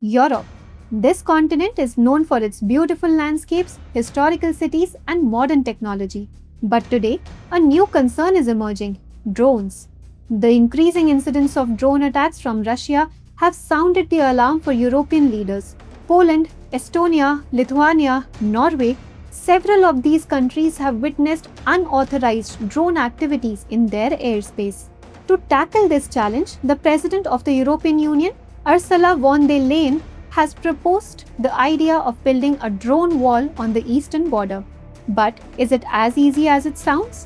Europe. This continent is known for its beautiful landscapes, historical cities, and modern technology. But today, a new concern is emerging: drones. The increasing incidence of drone attacks from Russia have sounded the alarm for European leaders. Poland, Estonia, Lithuania, Norway, several of these countries have witnessed unauthorized drone activities in their airspace. To tackle this challenge, the President of the European Union, Ursula von der Leyen, has proposed the idea of building a drone wall on the eastern border. But is it as easy as it sounds?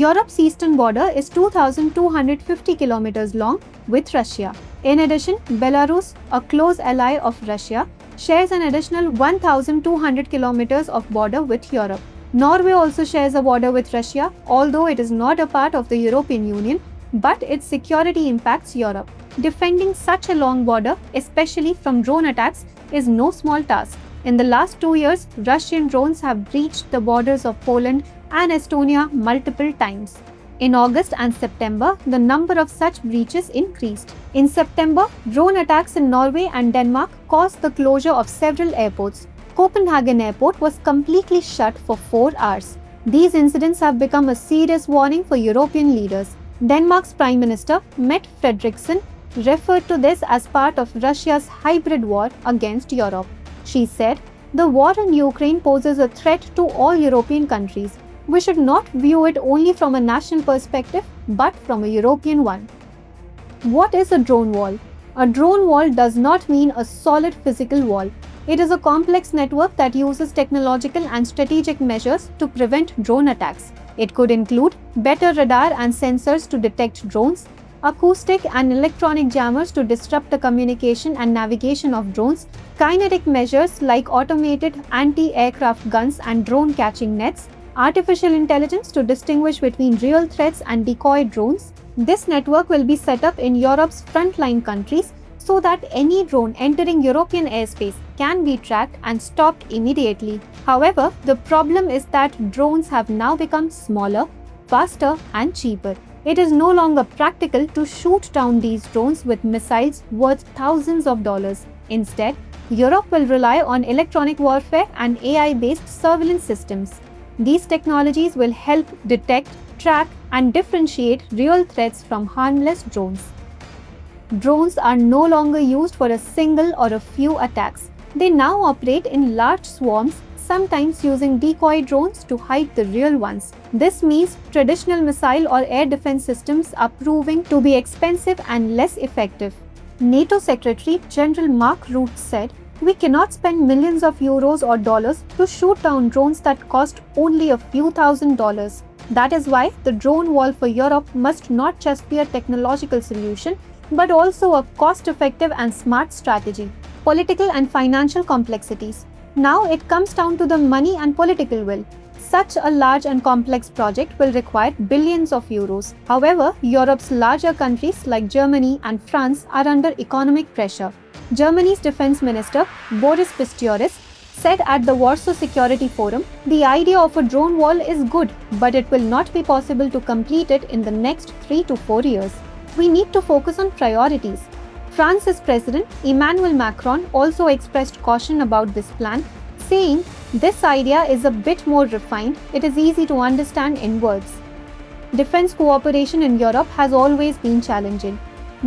Europe's eastern border is 2,250 kilometers long with Russia. In addition, Belarus, a close ally of Russia, shares an additional 1,200 kilometers of border with Europe. Norway also shares a border with Russia, although it is not a part of the European Union, but its security impacts Europe. Defending such a long border, especially from drone attacks, is no small task. In the last 2 years, Russian drones have breached the borders of Poland and Estonia multiple times. In August and September, the number of such breaches increased. In September, drone attacks in Norway and Denmark caused the closure of several airports. Copenhagen Airport was completely shut for 4 hours. These incidents have become a serious warning for European leaders. Denmark's Prime Minister, Mette Frederiksen, referred to this as part of Russia's hybrid war against Europe. She said, "The war in Ukraine poses a threat to all European countries. We should not view it only from a national perspective, but from a European one." What is a drone wall? A drone wall does not mean a solid physical wall. It is a complex network that uses technological and strategic measures to prevent drone attacks. It could include better radar and sensors to detect drones, acoustic and electronic jammers to disrupt the communication and navigation of drones, kinetic measures like automated anti-aircraft guns and drone catching nets, artificial intelligence to distinguish between real threats and decoy drones. This network will be set up in Europe's frontline countries so that any drone entering European airspace can be tracked and stopped immediately. However, the problem is that drones have now become smaller, faster, and cheaper. It is no longer practical to shoot down these drones with missiles worth thousands of dollars. Instead, Europe will rely on electronic warfare and AI-based surveillance systems. These technologies will help detect, track, and differentiate real threats from harmless drones. Drones are no longer used for a single or a few attacks. They now operate in large swarms, sometimes using decoy drones to hide the real ones. This means traditional missile or air defense systems are proving to be expensive and less effective. NATO Secretary General Mark Rutte said, "We cannot spend millions of euros or dollars to shoot down drones that cost only a few $1,000s. That is why the drone wall for Europe must not just be a technological solution, but also a cost-effective and smart strategy." Political and financial complexities. Now it comes down to the money and political will. Such a large and complex project will require billions of euros. However, Europe's larger countries like Germany and France are under economic pressure. Germany's defense minister, Boris Pistorius, said at the Warsaw Security Forum, "The idea of a drone wall is good, but it will not be possible to complete it in the next 3 to 4 years. We need to focus on priorities." France's President Emmanuel Macron also expressed caution about this plan, saying, "This idea is a bit more refined, it is easy to understand in words." Defense cooperation in Europe has always been challenging.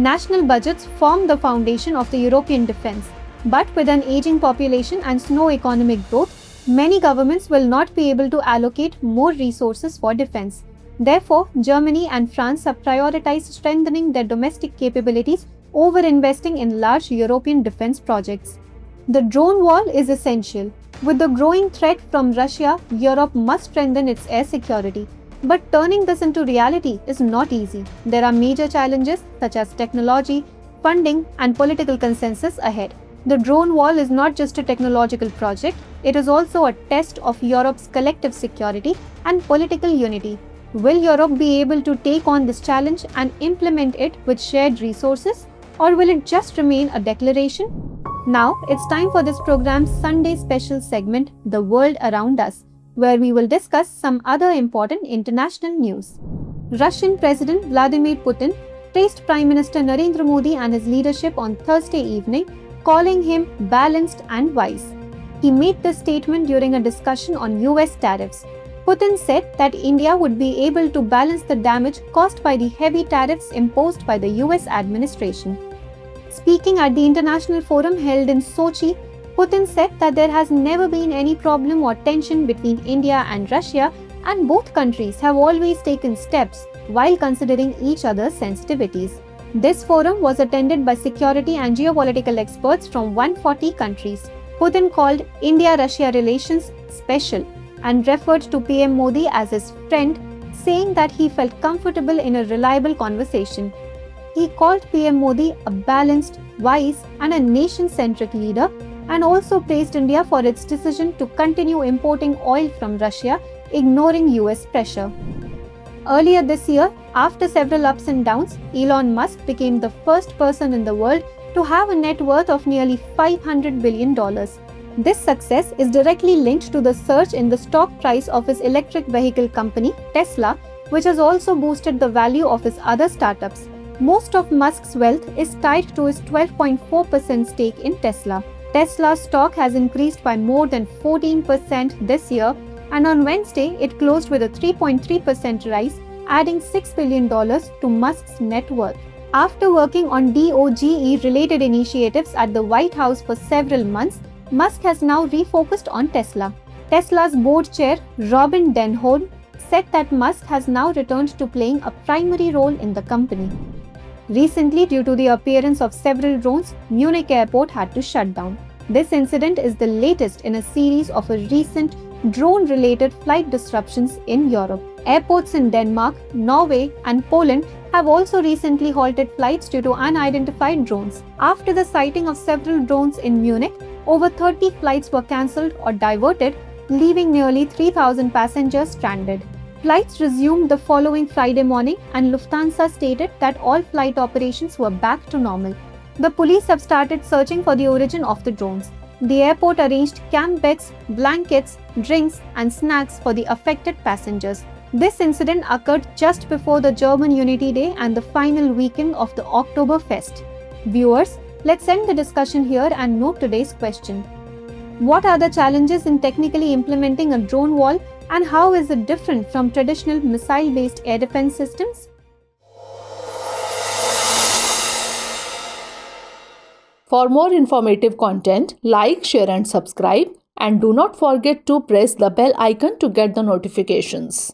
National budgets form the foundation of the European defense, but with an aging population and slow economic growth, many governments will not be able to allocate more resources for defense. Therefore, Germany and France have prioritized strengthening their domestic capabilities over investing in large European defense projects. The drone wall is essential. With the growing threat from Russia, Europe must strengthen its air security. But turning this into reality is not easy. There are major challenges such as technology, funding, and political consensus ahead. The drone wall is not just a technological project, it is also a test of Europe's collective security and political unity. Will Europe be able to take on this challenge and implement it with shared resources, or will it just remain a declaration? Now, it's time for this program's Sunday special segment, The World Around Us, where we will discuss some other important international news. Russian President Vladimir Putin praised Prime Minister Narendra Modi and his leadership on Thursday evening, calling him balanced and wise. He made this statement during a discussion on US tariffs. Putin said that India would be able to balance the damage caused by the heavy tariffs imposed by the US administration. Speaking at the international forum held in Sochi, Putin said that there has never been any problem or tension between India and Russia, and both countries have always taken steps while considering each other's sensitivities. This forum was attended by security and geopolitical experts from 140 countries. Putin called India-Russia relations special and referred to PM Modi as his friend, saying that he felt comfortable in a reliable conversation. He called PM Modi a balanced, wise, and a nation-centric leader, and also praised India for its decision to continue importing oil from Russia, ignoring US pressure. Earlier this year, after several ups and downs, Elon Musk became the first person in the world to have a net worth of nearly $500 billion. This success is directly linked to the surge in the stock price of his electric vehicle company, Tesla, which has also boosted the value of his other startups. Most of Musk's wealth is tied to his 12.4% stake in Tesla. Tesla's stock has increased by more than 14% this year, and on Wednesday it closed with a 3.3% rise, adding $6 billion to Musk's net worth. After working on DOGE-related initiatives at the White House for several months, Musk has now refocused on Tesla. Tesla's board chair, Robin Denholm, said that Musk has now returned to playing a primary role in the company. Recently, due to the appearance of several drones, Munich airport had to shut down. This incident is the latest in a series of recent drone-related flight disruptions in Europe. Airports in Denmark, Norway, and Poland have also recently halted flights due to unidentified drones. After the sighting of several drones in Munich, over 30 flights were cancelled or diverted, leaving nearly 3,000 passengers stranded. Flights resumed the following Friday morning, and Lufthansa stated that all flight operations were back to normal. The police have started searching for the origin of the drones. The airport arranged camp beds, blankets, drinks, and snacks for the affected passengers. This incident occurred just before the German Unity Day and the final weekend of the Oktoberfest. Viewers, let's end the discussion here and note today's question. What are the challenges in technically implementing a drone wall, and how is it different from traditional missile-based air defense systems? For more informative content, like, share and subscribe, and do not forget to press the bell icon to get the notifications.